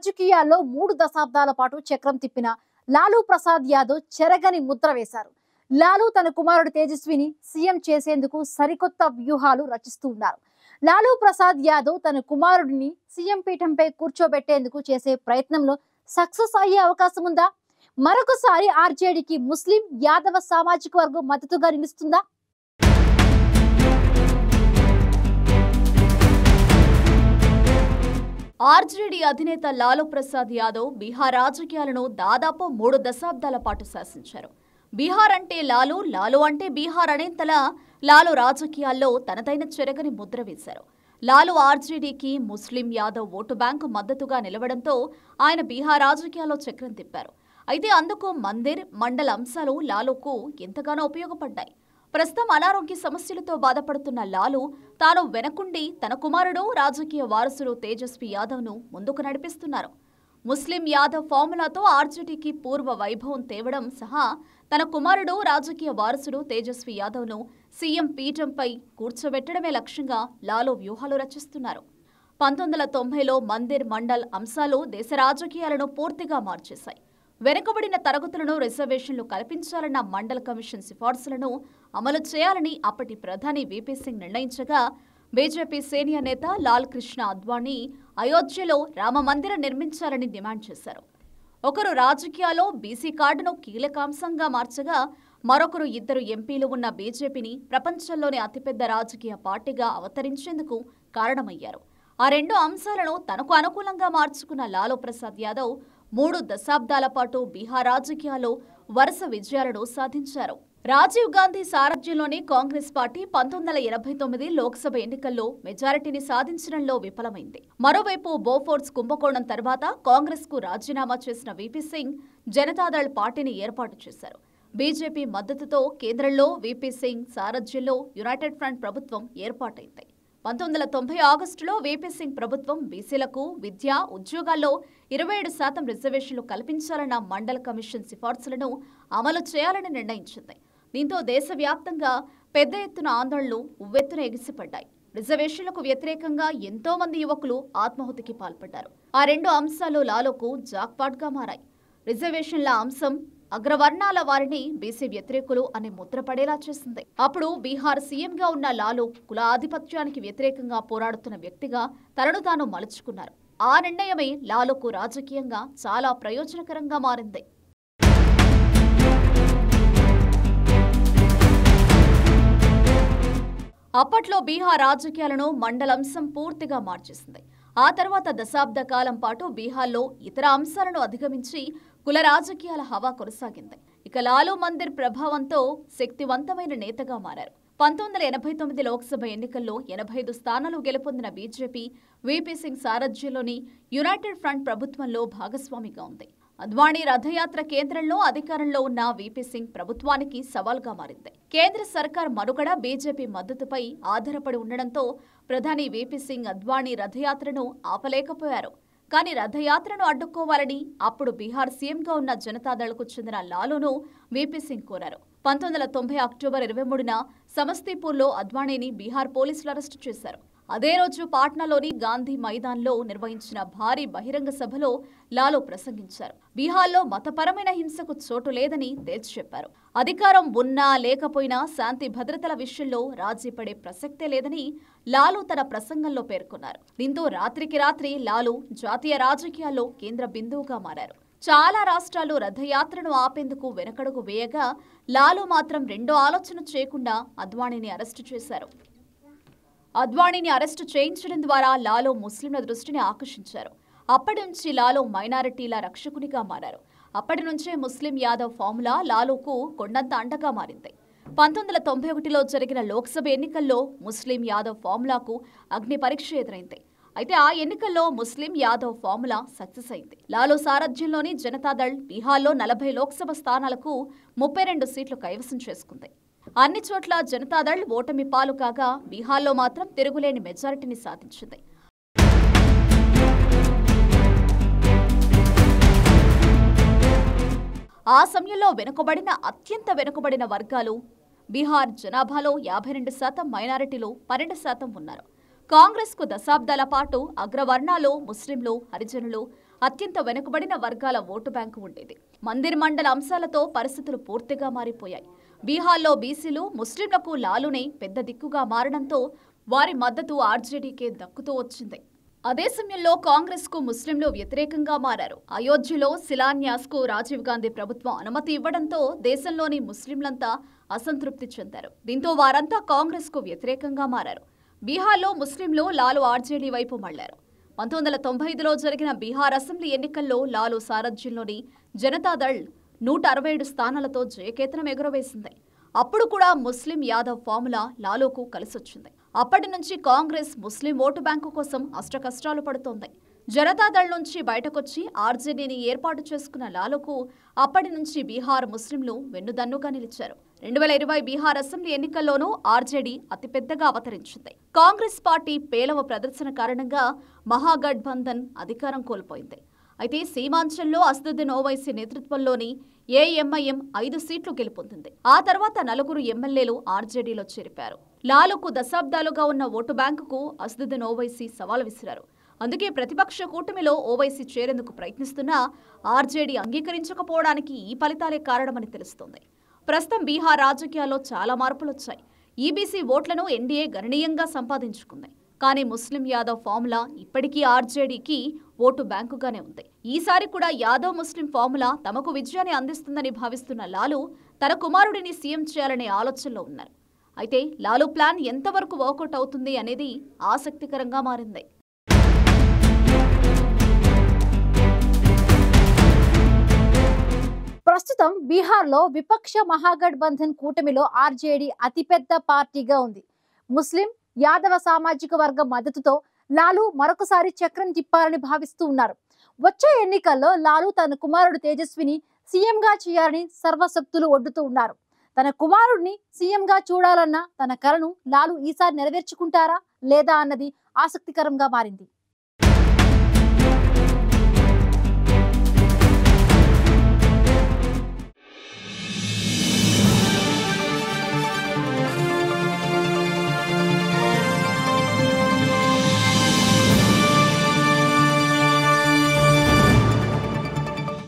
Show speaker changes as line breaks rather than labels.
రాజకీయాల్లో 3 దశాబ్దాల పాటు చక్రం తిప్పిన లాలూ ప్రసాద్ యాదవ్ చెరగని ముద్ర వేశారు. లాలూ తన కుమారుడు తేజస్విని సీఎం చేసేందుకు సరికొత్త వ్యూహాలు రచిస్తూ ఉన్నారు. లాలూ ప్రసాద్ యాదవ్ తన కుమారుడిని సీఎం పీఠంపై కూర్చోబెట్టేందుకు చేసే ప్రయత్నంలో సక్సెస్ అయ్యే అవకాశం ఉందా? మరొకసారి ఆర్జేడీకి ముస్లిం యాదవ సామాజిక వర్గం మద్దతుగా నిలుస్తుందా?
ఆర్జేడీ అధినేత లాలూ ప్రసాద్ యాదవ్ బీహార్ రాజకీయాలను దాదాపు 3 దశాబ్దాల పాటు శాసించారు. బీహార్ అంటే లాలూ, లాలూ అంటే బీహార్ అనేంతలా లాలూ రాజకీయాల్లో తనదైన చెరగని ముద్ర వేశారు. లాలూ ఆర్జేడీకి ముస్లిం యాదవ్ ఓటు బ్యాంకు మద్దతుగా నిలవడంతో ఆయన బీహార్ రాజకీయాల్లో చక్రం తిప్పారు. అయితే అందుకు మందిర్, మండల్ అంశాలు లాలూకు ఎంతగానో ఉపయోగపడ్డాయి. ప్రస్తుతం అనారోగ్య సమస్యలతో బాధపడుతున్న లాలూ తాను వెనకుండి తన కుమారుడు రాజకీయ వారసుడు తేజస్వి యాదవ్ను ముందుకు నడిపిస్తున్నారు. ముస్లిం యాదవ్ ఫార్ములాతో ఆర్జేడీకి పూర్వ వైభవం తేవడం సహా తన కుమారుడు రాజకీయ వారసుడు తేజస్వి యాదవ్ను సీఎం పీఠంపై కూర్చోబెట్టడమే లక్ష్యంగా లాలూ వ్యూహాలు రచిస్తున్నారు. 1990లో మందిర్, మండల్ అంశాలు దేశ రాజకీయాలను పూర్తిగా మార్చేశాయి. వెనుకబడిన తరగతులను రిజర్వేషన్లు కల్పించాలన్న మండల్ కమిషన్ సిఫార్సులను అమలు చేయాలని అప్పటి ప్రధాని వీపీ సింగ్ నిర్ణయించగా బీజేపీ సీనియర్ నేత లాల్ కృష్ణ అద్వానీ అయోధ్యలో రామ మందిరం నిర్మించాలని డిమాండ్ చేశారు. ఒకరు రాజకీయాల్లో బీసీ కార్డును కీలక అంశంగా మార్చగా మరొకరు 2 ఎంపీలు ఉన్న బీజేపీని ప్రపంచంలోని అతిపెద్ద రాజకీయ పార్టీగా అవతరించేందుకు కారణమయ్యారు. ఆ 2 అంశాలను తనకు అనుకూలంగా మార్చుకున్న లాలూ ప్రసాద్ యాదవ్ 3 దశాబ్దాల పాటు బీహార్ రాజకీయాల్లో వరుస విజయాలను సాధించారు. రాజీవ్ గాంధీ సారథ్యంలోని కాంగ్రెస్ పార్టీ 1989 లోక్సభ ఎన్నికల్లో మెజారిటీని సాధించడంలో విఫలమైంది. మరోవైపు బోఫోర్స్ కుంభకోణం తర్వాత కాంగ్రెస్ కు రాజీనామా చేసిన వీపీ సింగ్ జనతాదళ్ పార్టీని ఏర్పాటు చేశారు. బీజేపీ మద్దతుతో కేంద్రంలో వీపీ సింగ్ సారథ్యంలో యునైటెడ్ ఫ్రంట్ ప్రభుత్వం ఏర్పాటైంది. 1990 ఆగస్టులో వీపీ సింగ్ ప్రభుత్వం బీసీలకు విద్య, ఉద్యోగాల్లో 27% రిజర్వేషన్లు కల్పించాలన్న మండల్ కమిషన్ సిఫార్సులను అమలు చేయాలని నిర్ణయించింది. దీంతో దేశవ్యాప్తంగా పెద్ద ఎత్తున ఆందోళనలు ఉవ్వెత్తున ఎగిసిపడ్డాయి. రిజర్వేషన్లకు వ్యతిరేకంగా ఎంతో మంది యువకులు ఆత్మాహుతికి పాల్పడ్డారు. ఆ 2 అంశాలు లాలూకు జాక్పాట్గా మారాయి. రిజర్వేషన్ల అంశం అగ్రవర్ణాల వారిని బీసీ వ్యతిరేకులు అనే ముద్ర పడేలా చేసింది. అప్పుడు బీహార్ సీఎంగా ఉన్న లాలూ కుల ఆధిపత్యానికి వ్యతిరేకంగా పోరాడుతున్న వ్యక్తిగా తనను తాను మలుచుకున్నారు. ఆ నిర్ణయమే లాలూకు రాజకీయంగా చాలా ప్రయోజనకరంగా మారింది. అప్పట్లో బీహార్ రాజకీయాలను మండలంశం పూర్తిగా మార్చేసింది. ఆ తర్వాత దశాబ్ద కాలం పాటు బీహార్లో ఇతర అంశాలను అధిగమించి కుల రాజకీయాల హవా కొనసాగింది. ఇక లాలూ మందిర్ ప్రభావంతో శక్తివంతమైన నేతగా మారారు. 1989 లోక్సభ ఎన్నికల్లో 85 స్థానాలు గెలుపొందిన బీజేపీ వీపీ సింగ్ సారథ్యంలోని యునైటెడ్ ఫ్రంట్ ప్రభుత్వంలో భాగస్వామిగా ఉంది. అద్వానీ రథయాత్ర కేంద్రంలో అధికారంలో ఉన్న వీపీ సింగ్ ప్రభుత్వానికి సవాల్గా మారింది. కేంద్ర సర్కార్ మనుగడ బీజేపీ మద్దతుపై ఆధారపడి ఉండడంతో ప్రధాని వీపీ సింగ్ అద్వానీ రథయాత్రను ఆపలేకపోయారు. కానీ రథయాత్రను అడ్డుకోవాలని అప్పుడు బీహార్ సీఎంగా ఉన్న జనతాదళ్కు చెందిన లాలూను వీపీ సింగ్ కోరారు. 1990 అక్టోబర్ 23న సమస్తీపూర్లో అద్వానీని బీహార్ పోలీసులు అరెస్టు చేశారు. అదే రోజు పాట్నాలోని గాంధీ మైదాన్లో నిర్వహించిన భారీ బహిరంగ సభలో లాలూ ప్రసంగించారు. బీహార్లో మతపరమైన హింసకు చోటు లేదని తేల్చి చెప్పారు. అధికారం ఉన్నా లేకపోయినా శాంతి భద్రతల విషయంలో రాజీ పడే ప్రసక్తే లేదని లాలూ తన ప్రసంగంలో పేర్కొన్నారు. దీంతో రాత్రికి రాత్రి లాలూ జాతీయ రాజకీయాల్లో కేంద్ర బిందువుగా మారారు. చాలా రాష్ట్రాలు రథయాత్రను ఆపేందుకు వెనకడుగు వేయగా లాలూ మాత్రం రెండో ఆలోచన చేయకుండా అద్వానీని అరెస్టు చేశారు. అద్వానీని అరెస్టు చేయించడం ద్వారా లాలూ ముస్లింల దృష్టిని ఆకర్షించారు. అప్పటి నుంచి లాలూ మైనారిటీల రక్షకునిగా మారారు. అప్పటి నుంచే ముస్లిం యాదవ్ ఫార్ములా లాలూకు కొండంత అండగా మారింది. 1991లో జరిగిన లోక్సభ ఎన్నికల్లో ముస్లిం యాదవ్ ఫార్ములాకు అగ్ని పరీక్ష ఎదురైంది. అయితే ఆ ఎన్నికల్లో ముస్లిం యాదవ్ ఫార్ములా సక్సెస్ అయింది. లాలూ సారథ్యంలోని జనతాదళ్ బీహార్లో 40 లోక్సభ స్థానాలకు 32 సీట్లు కైవసం చేసుకుంది. అన్ని చోట్ల జనతాదళ్ ఓటమి పాలు కాగా బీహార్లో మాత్రం తిరుగులేని మెజారిటీని సాధించింది. ఆ సమయంలో అత్యంత వెనుకబడిన వర్గాలు బీహార్ జనాభాలో 52% మైనారిటీలు 12% ఉన్నారు. కాంగ్రెస్ కు దశాబ్దాల పాటు అగ్రవర్ణాలు ముస్లింలు, హరిజనులు అత్యంత వెనుకబడిన వర్గాల ఓటు బ్యాంకు ఉండేది. మందిర్ మండల అంశాలతో పరిస్థితులు పూర్తిగా మారిపోయాయి. బీహార్లో బీసీలు, ముస్లింలకు లాలునే పెద్ద దిక్కుగా మారడంతో వారి మద్దతు ఆర్జేడీకే దక్కుతూ వచ్చింది. అదే సమయంలో కాంగ్రెస్ కు ముస్లింలు వ్యతిరేకంగా మారారు. అయోధ్యలో శిలాన్యాస్ కు రాజీవ్ గాంధీ ప్రభుత్వం అనుమతి ఇవ్వడంతో దేశంలోని ముస్లింలంతా అసంతృప్తి చెందారు. దీంతో వారంతా కాంగ్రెస్ కు వ్యతిరేకంగా మారారు. బీహార్లో ముస్లింలు లాలు ఆర్జేడీ వైపు మళ్లారు. 1995లో జరిగిన బీహార్ అసెంబ్లీ ఎన్నికల్లో లాలు సారథ్యంలోని జనతాదళ్ 167 స్థానాలతో జయకేతనం ఎగురవేసింది. అప్పుడు కూడా ముస్లిం యాదవ్ ఫార్ములా లాలూకు కలిసొచ్చింది. అప్పటి నుంచి కాంగ్రెస్ ముస్లిం ఓటు బ్యాంకు కోసం అష్టకష్టాలు పడుతోంది. జనతాదళ్ నుంచి బయటకొచ్చి ఆర్జేడీని ఏర్పాటు చేసుకున్న లాలూకు అప్పటి నుంచి బీహార్ ముస్లింలు వెన్నుదన్నుగా నిలిచారు. 2020 బీహార్ అసెంబ్లీ ఎన్నికల్లోనూ ఆర్జేడీ అతిపెద్దగా అవతరించింది. కాంగ్రెస్ పార్టీ పేలవ ప్రదర్శన కారణంగా మహాగఠబంధన్ అధికారం కోల్పోయింది. అయితే సీమాంచల్లో అసదుద్దీన్ ఓవైసీ నేతృత్వంలోని ఏఎంఐఎం 5 సీట్లు గెలుపొందింది. ఆ తర్వాత 4 ఎమ్మెల్యేలు ఆర్జేడీలో చేరిపారు. లాలుకు దశాబ్దాలుగా ఉన్న ఓటు బ్యాంకుకు అసదుద్దీన్ ఓవైసీ సవాల్ విసిరారు. అందుకే ప్రతిపక్ష కూటమిలో ఓవైసీ చేరేందుకు ప్రయత్నిస్తున్నా ఆర్జేడీ అంగీకరించకపోవడానికి ఈ ఫలితాలే కారణమని తెలుస్తోంది. ప్రస్తుతం బీహార్ రాజకీయాల్లో చాలా మార్పులొచ్చాయి. ఈబీసీ ఓట్లను ఎన్డీఏ గణనీయంగా సంపాదించుకుంది. కానీ ముస్లిం యాదవ్ ఫార్ములా ఇప్పటికీ ఆర్జేడీకి ఓటు బ్యాంకుగానే ఉంది. ఈసారి కూడా యాదవ్ ముస్లిం ఫార్ములా తమకు విజయాన్ని అందిస్తుందని భావిస్తున్న లాలు తన కుమారుడిని సీఎం చేయాలనే ఆలోచనలో ఉన్నారు. అయితే లాలు ప్లాన్ ఎంతవరకు వర్కౌట్ అవుతుంది అనేది ఆసక్తికరంగా మారింది.
ప్రస్తుతం బీహార్లో విపక్ష మహాగఠబంధన్ కూటమిలో ఆర్జేడీ అతిపెద్ద పార్టీగా ఉంది. ముస్లిం యాదవ సామాజిక వర్గం మద్దతుతో లాలు మరొకసారి చక్రం తిప్పాలని భావిస్తూ ఉన్నారు. వచ్చే ఎన్నికల్లో లాలు తన కుమారుడు తేజస్విని సీఎంగా చేయాలని సర్వశక్తులు ఒడ్డుతూ ఉన్నారు. తన కుమారుడిని సీఎంగా చూడాలన్న తన కలను లాలు ఈసారి నెరవేర్చుకుంటారా లేదా అన్నది ఆసక్తికరంగా మారింది.